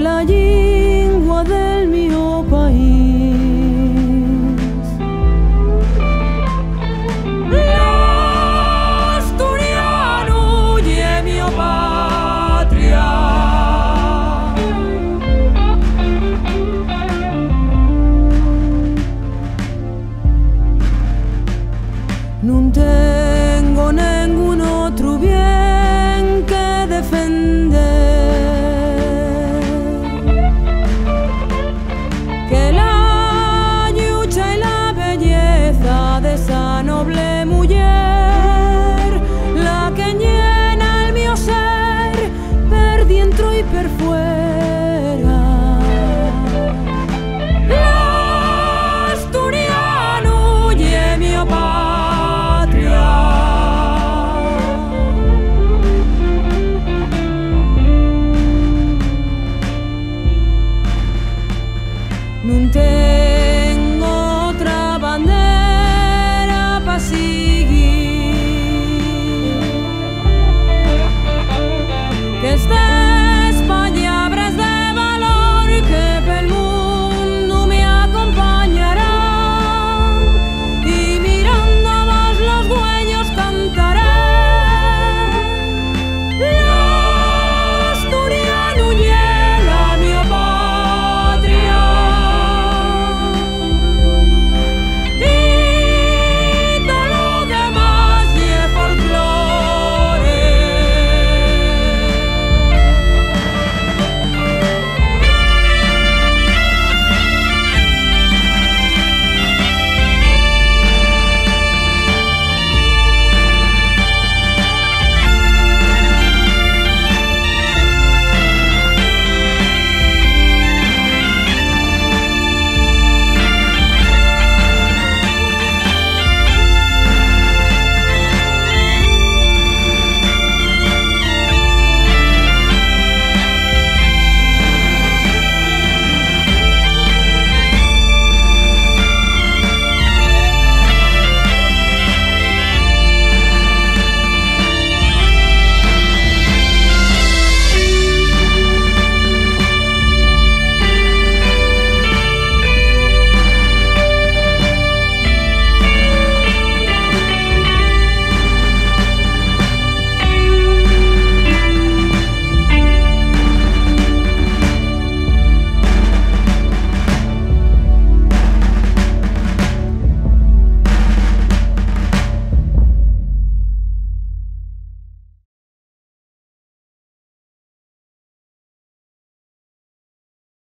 la lingua del mio país. L'asturiano è mia patria. Non tengo ningún otro bien que defender que la lucha y la belleza de esa noble mujer, la que llena el mío ser per dentro y per fuera. L'asturiano è mia patria. Non te